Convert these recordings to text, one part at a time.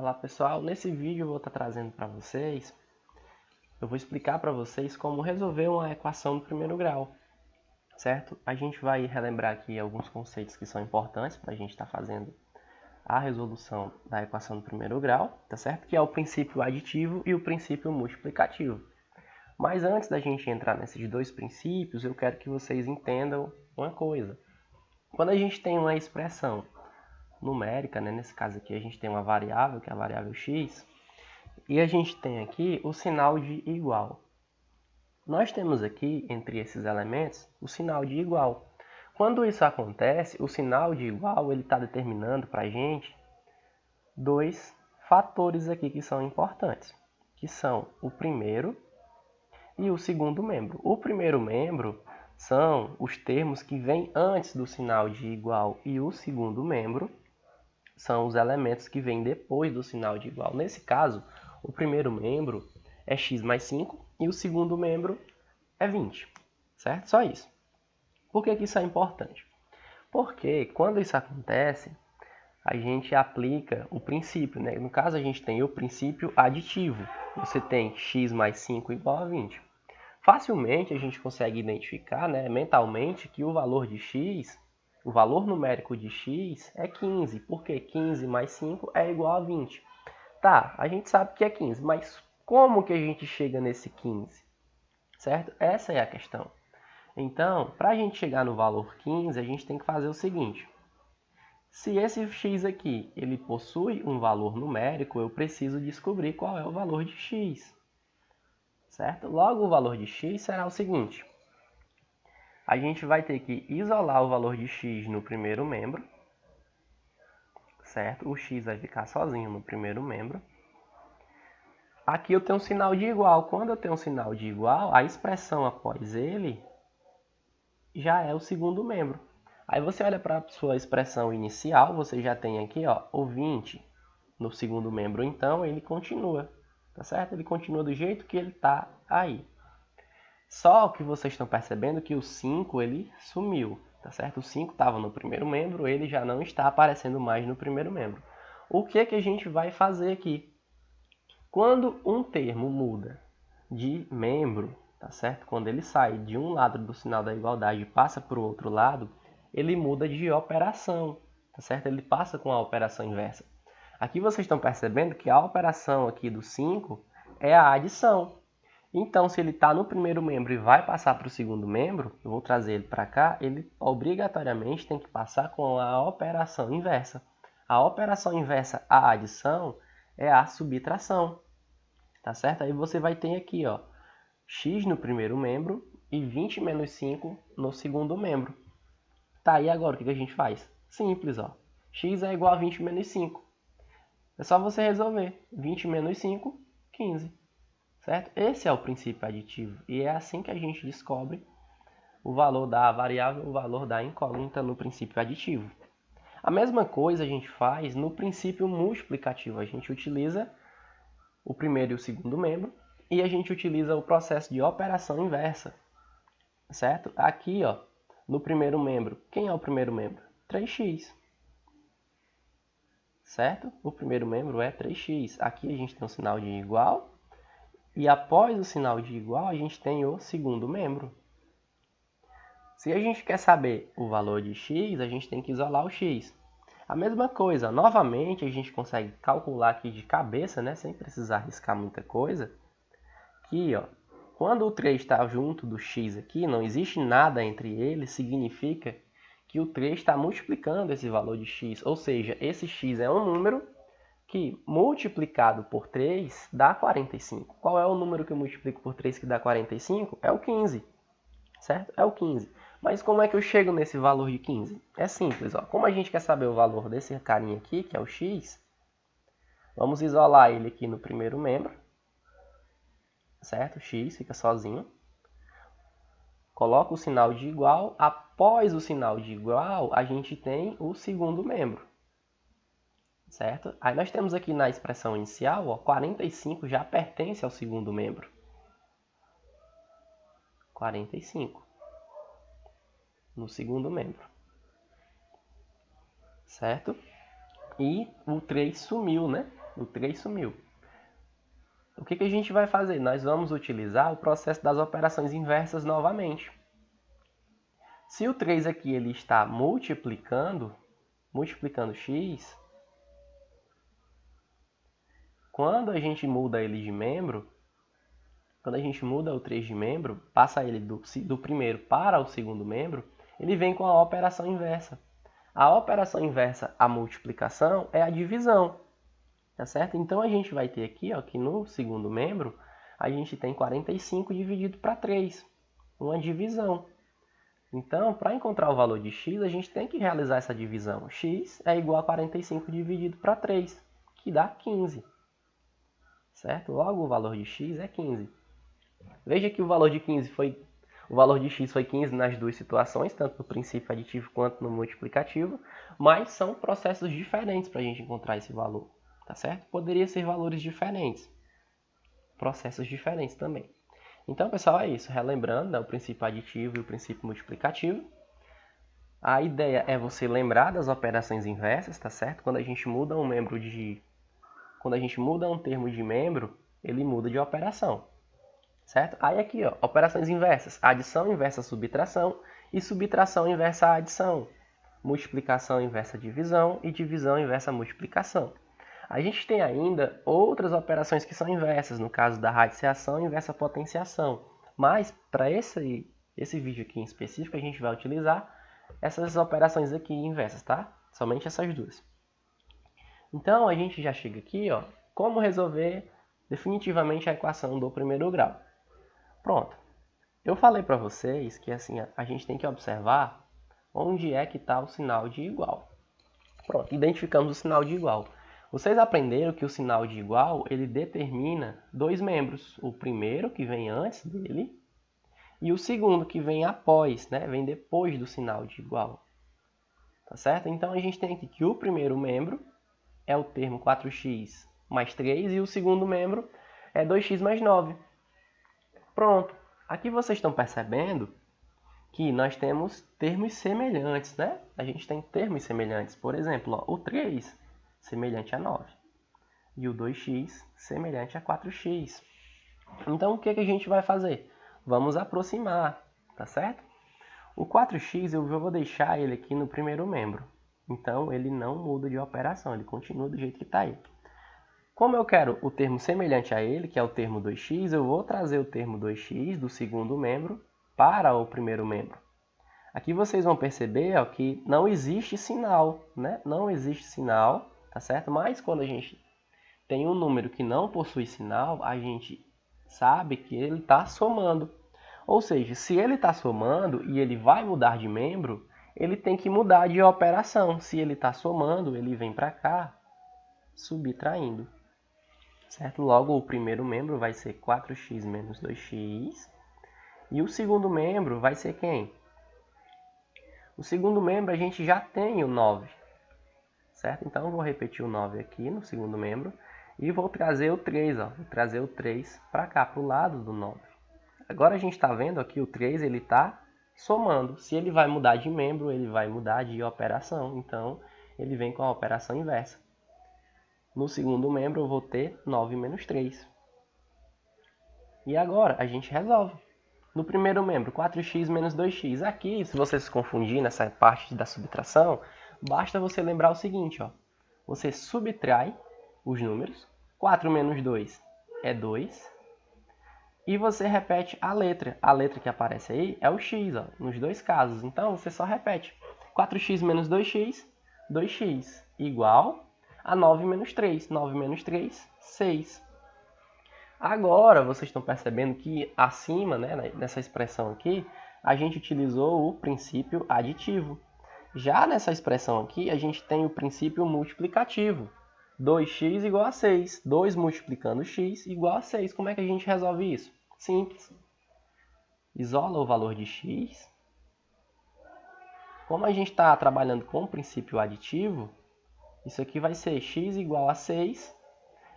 Olá pessoal, nesse vídeo eu vou estar trazendo para vocês, eu vou explicar para vocês como resolver uma equação do primeiro grau, certo? A gente vai relembrar aqui alguns conceitos que são importantes para a gente estar fazendo a resolução da equação do primeiro grau, tá certo? Que é o princípio aditivo e o princípio multiplicativo. Mas antes da gente entrar nesses dois princípios, eu quero que vocês entendam uma coisa. Quando a gente tem uma expressão numérica, né? Nesse caso aqui a gente tem uma variável, que é a variável x, e a gente tem aqui o sinal de igual. Nós temos aqui, entre esses elementos, o sinal de igual. Quando isso acontece, o sinal de igual está determinando para a gente dois fatores aqui que são importantes, que são o primeiro e o segundo membro. O primeiro membro são os termos que vêm antes do sinal de igual, e o segundo membro são os elementos que vêm depois do sinal de igual. Nesse caso, o primeiro membro é x mais 5 e o segundo membro é 20, certo? Só isso. Por que isso é importante? Porque quando isso acontece, a gente aplica o princípio, né? No caso, a gente tem o princípio aditivo. Você tem x mais 5 igual a 20. Facilmente a gente consegue identificar, né, mentalmente, que o valor de x, o valor numérico de x é 15, porque 15 mais 5 é igual a 20. Tá, a gente sabe que é 15, mas como que a gente chega nesse 15? Certo? Essa é a questão. Então, para a gente chegar no valor 15, a gente tem que fazer o seguinte. Se esse x aqui ele possui um valor numérico, eu preciso descobrir qual é o valor de x. Certo? Logo, o valor de x será o seguinte. A gente vai ter que isolar o valor de x no primeiro membro. Certo? O x vai ficar sozinho no primeiro membro. Aqui eu tenho um sinal de igual. Quando eu tenho um sinal de igual, a expressão após ele já é o segundo membro. Aí você olha para a sua expressão inicial, você já tem aqui ó, o 20 no segundo membro, então ele continua, tá certo? Ele continua do jeito que ele está aí. Só que vocês estão percebendo que o 5 ele sumiu, tá certo? O 5 estava no primeiro membro, ele já não está aparecendo mais no primeiro membro. O que a gente vai fazer aqui? Quando um termo muda de membro, tá certo? Quando ele sai de um lado do sinal da igualdade e passa para o outro lado, ele muda de operação, tá certo? Ele passa com a operação inversa. Aqui vocês estão percebendo que a operação aqui do 5 é a adição. Então, se ele está no primeiro membro e vai passar para o segundo membro, eu vou trazer ele para cá, ele obrigatoriamente tem que passar com a operação inversa. A operação inversa à adição é a subtração, tá certo? Aí você vai ter aqui, ó, x no primeiro membro e 20 menos 5 no segundo membro. Tá, e agora o que a gente faz? Simples, ó. X é igual a 20 menos 5. É só você resolver. 20 menos 5, 15. Certo? Esse é o princípio aditivo. E é assim que a gente descobre o valor da variável, o valor da incógnita no princípio aditivo. A mesma coisa a gente faz no princípio multiplicativo. A gente utiliza o primeiro e o segundo membro e a gente utiliza o processo de operação inversa. Certo? Aqui, ó, no primeiro membro, quem é o primeiro membro? 3x. Certo? O primeiro membro é 3x. Aqui a gente tem um sinal de igual. E após o sinal de igual, a gente tem o segundo membro. Se a gente quer saber o valor de x, a gente tem que isolar o x. A mesma coisa, novamente, a gente consegue calcular aqui de cabeça, né, sem precisar arriscar muita coisa, que ó, quando o 3 está junto do x aqui, não existe nada entre eles, significa que o 3 está multiplicando esse valor de x, ou seja, esse x é um número que multiplicado por 3 dá 45. Qual é o número que eu multiplico por 3 que dá 45? É o 15, certo? É o 15. Mas como é que eu chego nesse valor de 15? É simples, ó. Como a gente quer saber o valor desse carinha aqui, que é o x, vamos isolar ele aqui no primeiro membro, certo? X fica sozinho. Coloca o sinal de igual. Após o sinal de igual, a gente tem o segundo membro. Certo? Aí nós temos aqui na expressão inicial, ó, 45 já pertence ao segundo membro. 45 no segundo membro. Certo? E o 3 sumiu, né? O 3 sumiu. O que a gente vai fazer? Nós vamos utilizar o processo das operações inversas novamente. Se o 3 aqui ele está multiplicando x, quando a gente muda ele de membro, quando a gente muda o 3 de membro, passa ele do primeiro para o segundo membro, ele vem com a operação inversa. A operação inversa à multiplicação é a divisão, tá certo? Então a gente vai ter aqui, ó, que no segundo membro, a gente tem 45 dividido para 3, uma divisão. Então, para encontrar o valor de x, a gente tem que realizar essa divisão. X é igual a 45 dividido para 3, que dá 15. Certo? Logo, o valor de x é 15. Veja que o valor de x foi 15 nas duas situações, tanto no princípio aditivo quanto no multiplicativo, mas são processos diferentes para a gente encontrar esse valor, tá certo? Poderia ser valores diferentes, processos diferentes também. Então, pessoal, é isso. Relembrando, né, o princípio aditivo e o princípio multiplicativo. A ideia é você lembrar das operações inversas, tá certo? Quando a gente muda um termo de membro, ele muda de operação. Certo? Aí aqui, ó, operações inversas, adição inversa à subtração e subtração inversa à adição, multiplicação inversa à divisão e divisão inversa à multiplicação. A gente tem ainda outras operações que são inversas, no caso da radiciação inversa à potenciação, mas para esse vídeo aqui em específico a gente vai utilizar essas operações aqui inversas, tá? Somente essas duas. Então a gente já chega aqui, ó, como resolver definitivamente a equação do primeiro grau. Pronto. Eu falei para vocês que assim a gente tem que observar onde é que está o sinal de igual. Pronto, identificamos o sinal de igual. Vocês aprenderam que o sinal de igual ele determina dois membros. O primeiro, que vem antes dele, e o segundo, que vem após, né? Vem depois do sinal de igual. Tá certo? Então a gente tem aqui que o primeiro membro é o termo 4x mais 3 e o segundo membro é 2x mais 9. Pronto. Aqui vocês estão percebendo que nós temos termos semelhantes, né? A gente tem termos semelhantes. Por exemplo, ó, o 3 semelhante a 9 e o 2x semelhante a 4x. Então, o que a gente vai fazer? Vamos aproximar, tá certo? O 4x eu vou deixar ele aqui no primeiro membro. Então, ele não muda de operação, ele continua do jeito que está aí. Como eu quero o termo semelhante a ele, que é o termo 2x, eu vou trazer o termo 2x do segundo membro para o primeiro membro. Aqui vocês vão perceber ó, que não existe sinal, né? Não existe sinal, tá certo? Mas quando a gente tem um número que não possui sinal, a gente sabe que ele está somando. Ou seja, se ele está somando e ele vai mudar de membro, ele tem que mudar de operação. Se ele está somando, ele vem para cá, subtraindo. Certo? Logo, o primeiro membro vai ser 4x menos 2x. E o segundo membro vai ser quem? O segundo membro a gente já tem o 9. Certo? Então, eu vou repetir o 9 aqui no segundo membro. E vou trazer o 3. Ó. Vou trazer o 3 para cá, para o lado do 9. Agora a gente está vendo aqui o 3, ele está somando. Se ele vai mudar de membro, ele vai mudar de operação. Então, ele vem com a operação inversa. No segundo membro, eu vou ter 9 menos 3. E agora, a gente resolve. No primeiro membro, 4x menos 2x. Aqui, se você se confundir nessa parte da subtração, basta você lembrar o seguinte. Ó. Você subtrai os números. 4 menos 2 é 2. E você repete a letra. A letra que aparece aí é o x, ó, nos dois casos. Então, você só repete. 4x menos 2x, 2x, igual a 9 menos 3. 9 menos 3, 6. Agora, vocês estão percebendo que acima, né, nessa expressão aqui, a gente utilizou o princípio aditivo. Já nessa expressão aqui, a gente tem o princípio multiplicativo. 2x igual a 6. 2 multiplicando x igual a 6. Como é que a gente resolve isso? Simples. Isola o valor de x. Como a gente está trabalhando com o princípio aditivo, isso aqui vai ser x igual a 6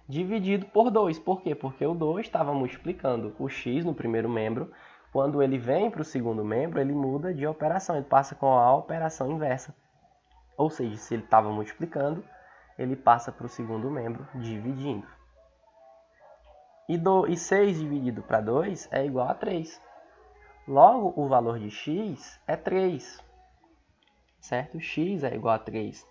dividido por 2. Por quê? Porque o 2 estava multiplicando o x no primeiro membro. Quando ele vem para o segundo membro, ele muda de operação. Ele passa com a operação inversa. Ou seja, se ele estava multiplicando, ele passa para o segundo membro dividindo. E 6 dividido para 2 é igual a 3. Logo, o valor de x é 3. Certo? X é igual a 3.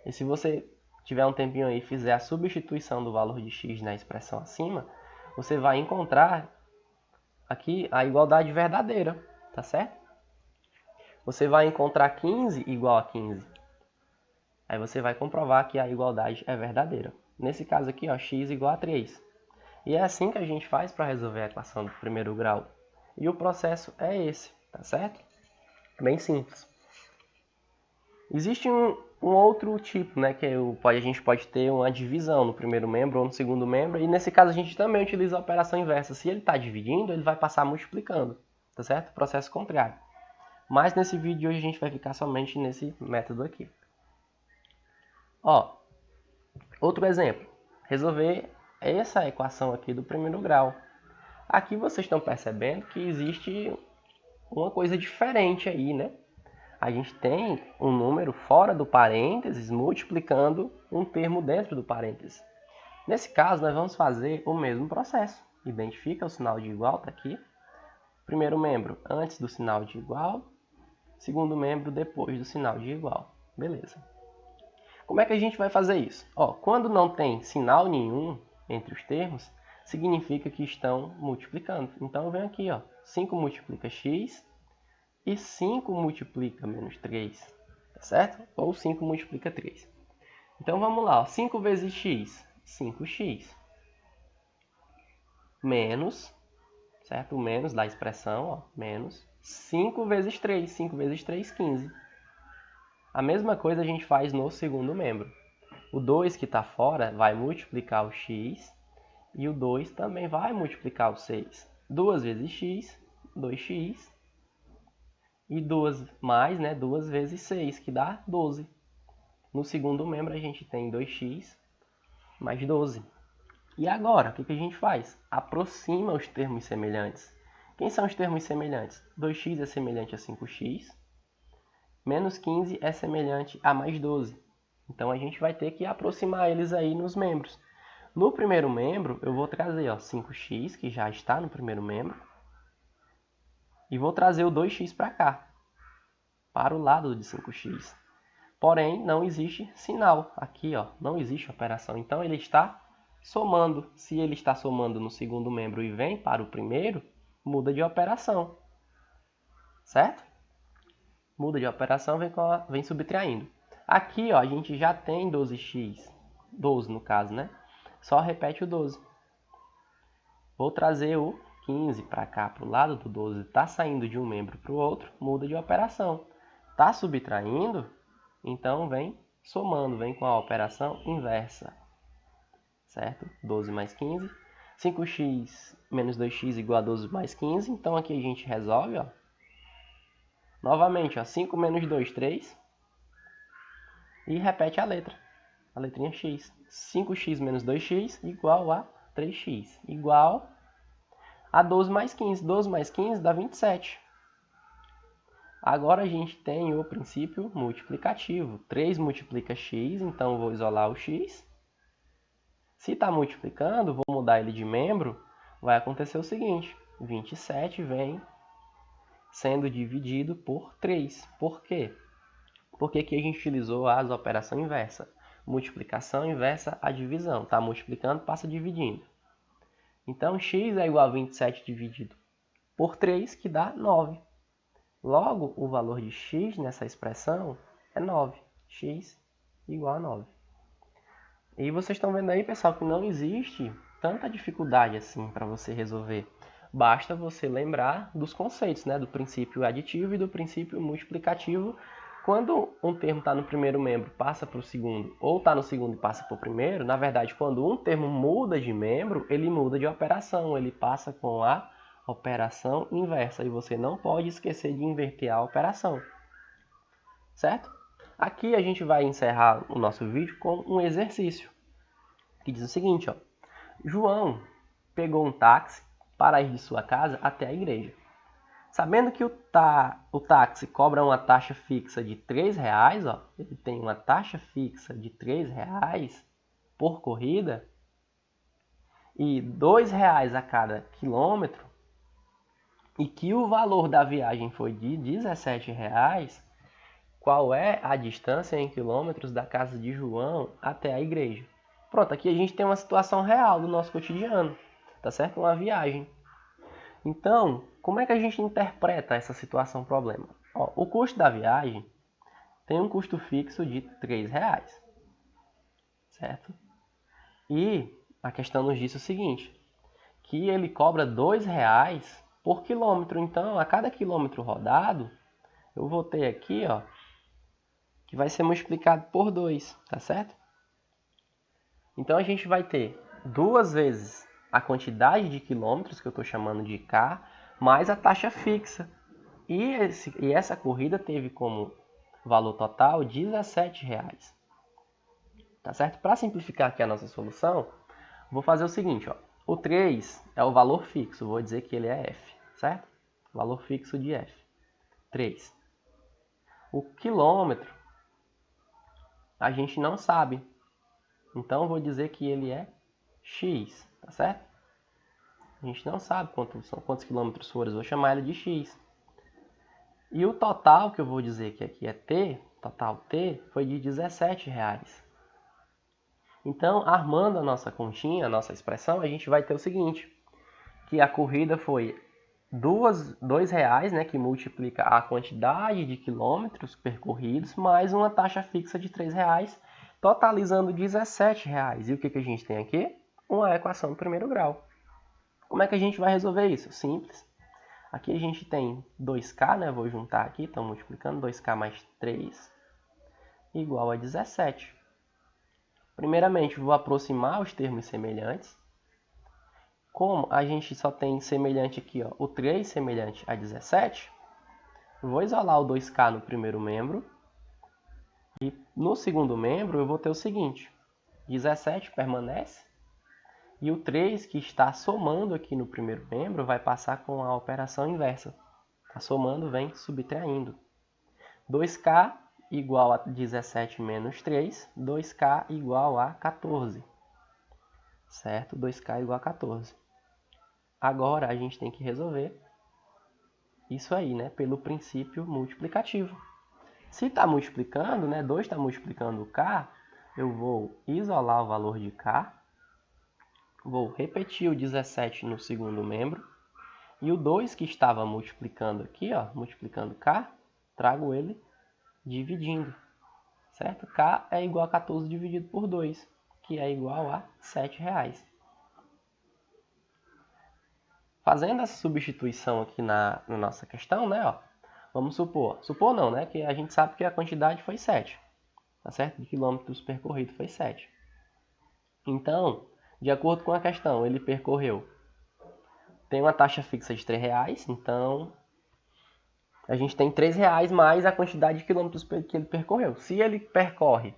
E se você tiver um tempinho aí e fizer a substituição do valor de x na expressão acima, você vai encontrar aqui a igualdade verdadeira, tá certo? Você vai encontrar 15 igual a 15. Aí você vai comprovar que a igualdade é verdadeira. Nesse caso aqui, ó, x igual a 3. E é assim que a gente faz para resolver a equação do primeiro grau. E o processo é esse, tá certo? Bem simples. Existe um outro tipo, né, que a gente pode ter uma divisão no primeiro membro ou no segundo membro, e nesse caso a gente também utiliza a operação inversa. Se ele está dividindo, ele vai passar multiplicando, tá certo? Processo contrário. Mas nesse vídeo de hoje a gente vai ficar somente nesse método aqui. Ó, outro exemplo. Resolver essa equação aqui do primeiro grau. Aqui vocês estão percebendo que existe uma coisa diferente aí, né? A gente tem um número fora do parênteses multiplicando um termo dentro do parênteses. Nesse caso, nós vamos fazer o mesmo processo. Identifica o sinal de igual, está aqui. Primeiro membro antes do sinal de igual. Segundo membro depois do sinal de igual. Beleza. Como é que a gente vai fazer isso? Ó, quando não tem sinal nenhum entre os termos, significa que estão multiplicando. Então, eu venho aqui, ó, 5 multiplica x e 5 multiplica menos 3, tá certo? Ou 5 multiplica 3. Então, vamos lá, ó, 5 vezes x, 5x. Menos, certo? O menos da expressão, ó, menos 5 vezes 3, 5 vezes 3, 15. A mesma coisa a gente faz no segundo membro. O 2 que está fora vai multiplicar o x e o 2 também vai multiplicar o 6. 2 vezes x, 2x. E 2 mais, né, 2 vezes 6, que dá 12. No segundo membro a gente tem 2x mais 12. E agora, o que a gente faz? Aproxima os termos semelhantes. Quem são os termos semelhantes? 2x é semelhante a 5x. Menos 15 é semelhante a mais 12. Então, a gente vai ter que aproximar eles aí nos membros. No primeiro membro, eu vou trazer, ó, 5x, que já está no primeiro membro. E vou trazer o 2x para cá, para o lado de 5x. Porém, não existe sinal. Aqui, ó, não existe operação. Então, ele está somando. Se ele está somando no segundo membro e vem para o primeiro, muda de operação. Certo? Muda de operação, vem subtraindo. Aqui, ó, a gente já tem 12x. 12 no caso, né? Só repete o 12. Vou trazer o 15 para cá, para o lado do 12. Está saindo de um membro para o outro, muda de operação. Está subtraindo, então vem somando, vem com a operação inversa. Certo? 12 mais 15. 5x menos 2x igual a 12 mais 15. Então aqui a gente resolve, ó. Novamente, ó, 5 menos 2, 3. E repete a letra. A letrinha x. 5x menos 2x igual a 3x. Igual a 12 mais 15. 12 mais 15 dá 27. Agora a gente tem o princípio multiplicativo. 3 multiplica x, então eu vou isolar o x. Se está multiplicando, vou mudar ele de membro, vai acontecer o seguinte. 27 vem sendo dividido por 3. Por quê? Porque aqui a gente utilizou a operação inversa. Multiplicação inversa a divisão. Está multiplicando, passa dividindo. Então, x é igual a 27 dividido por 3, que dá 9. Logo, o valor de x nessa expressão é 9. X igual a 9. E vocês estão vendo aí, pessoal, que não existe tanta dificuldade assim para você resolver. Basta você lembrar dos conceitos, né? Do princípio aditivo e do princípio multiplicativo. Quando um termo está no primeiro membro, passa para o segundo, ou está no segundo e passa para o primeiro, na verdade, quando um termo muda de membro, ele muda de operação, ele passa com a operação inversa. E você não pode esquecer de inverter a operação. Certo? Aqui a gente vai encerrar o nosso vídeo com um exercício, que diz o seguinte, ó. João pegou um táxi para ir de sua casa até a igreja. Sabendo que o táxi cobra uma taxa fixa de R$3, ó, ele tem uma taxa fixa de R$3 por corrida e R$2 a cada quilômetro, e que o valor da viagem foi de R$17, qual é a distância em quilômetros da casa de João até a igreja? Pronto, aqui a gente tem uma situação real do nosso cotidiano, tá certo? Uma viagem. Então, como é que a gente interpreta essa situação problema? Ó, o custo da viagem tem um custo fixo de R$3, certo? E a questão nos diz o seguinte, que ele cobra R$2 por quilômetro. Então, a cada quilômetro rodado, eu vou ter aqui, ó, que vai ser multiplicado por 2, tá certo? Então, a gente vai ter 2 vezes a quantidade de quilômetros, que eu estou chamando de K, mais a taxa fixa. E essa corrida teve como valor total R$17. Tá certo? Para simplificar aqui a nossa solução, vou fazer o seguinte, ó. O 3 é o valor fixo, vou dizer que ele é F, certo? Valor fixo de F, 3. O quilômetro, a gente não sabe, então vou dizer que ele é X, tá certo? A gente não sabe quantos quilômetros foram, vou chamar ele de X. E o total, que eu vou dizer que aqui é T, total T, foi de R$17. Então, armando a nossa continha, a nossa expressão, a gente vai ter o seguinte, que a corrida foi R$2, né, que multiplica a quantidade de quilômetros percorridos, mais uma taxa fixa de R$3, totalizando R$17. E o que a gente tem aqui? Uma equação do primeiro grau. Como é que a gente vai resolver isso? Simples. Aqui a gente tem 2K, né? Vou juntar aqui, estão multiplicando, 2K mais 3 igual a 17. Primeiramente, vou aproximar os termos semelhantes. Como a gente só tem semelhante aqui, ó, o 3 semelhante a 17, vou isolar o 2K no primeiro membro. E no segundo membro eu vou ter o seguinte, 17 permanece. E o 3 que está somando aqui no primeiro membro vai passar com a operação inversa. Está somando, vem subtraindo. 2K igual a 17 menos 3, 2K igual a 14. Certo? 2K igual a 14. Agora a gente tem que resolver isso aí, né? Pelo princípio multiplicativo. Se está multiplicando, né? 2 está multiplicando o K, eu vou isolar o valor de K. Vou repetir o 17 no segundo membro. E o 2 que estava multiplicando aqui, ó, multiplicando K, trago ele dividindo. Certo? K é igual a 14 dividido por 2, que é igual a R$7. Fazendo essa substituição aqui na nossa questão, né, ó, vamos supor não, né, que a gente sabe que a quantidade foi 7, tá certo? De quilômetros percorridos foi 7. Então, de acordo com a questão, ele percorreu, tem uma taxa fixa de R$3, então a gente tem R$3 mais a quantidade de quilômetros que ele percorreu. Se ele percorre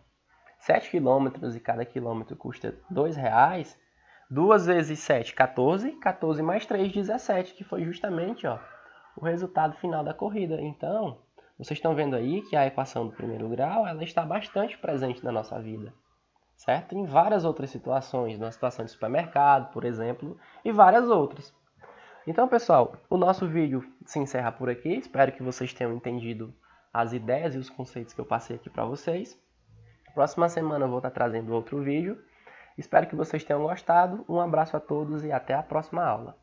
7 quilômetros e cada quilômetro custa R$2, 2 vezes 7, 14. 14 mais 3, 17, que foi justamente, ó, o resultado final da corrida. Então, vocês estão vendo aí que a equação do primeiro grau ela está bastante presente na nossa vida, certo? Em várias outras situações, na situação de supermercado, por exemplo, e várias outras. Então, pessoal, o nosso vídeo se encerra por aqui. Espero que vocês tenham entendido as ideias e os conceitos que eu passei aqui para vocês. Próxima semana eu vou estar trazendo outro vídeo. Espero que vocês tenham gostado. Um abraço a todos e até a próxima aula.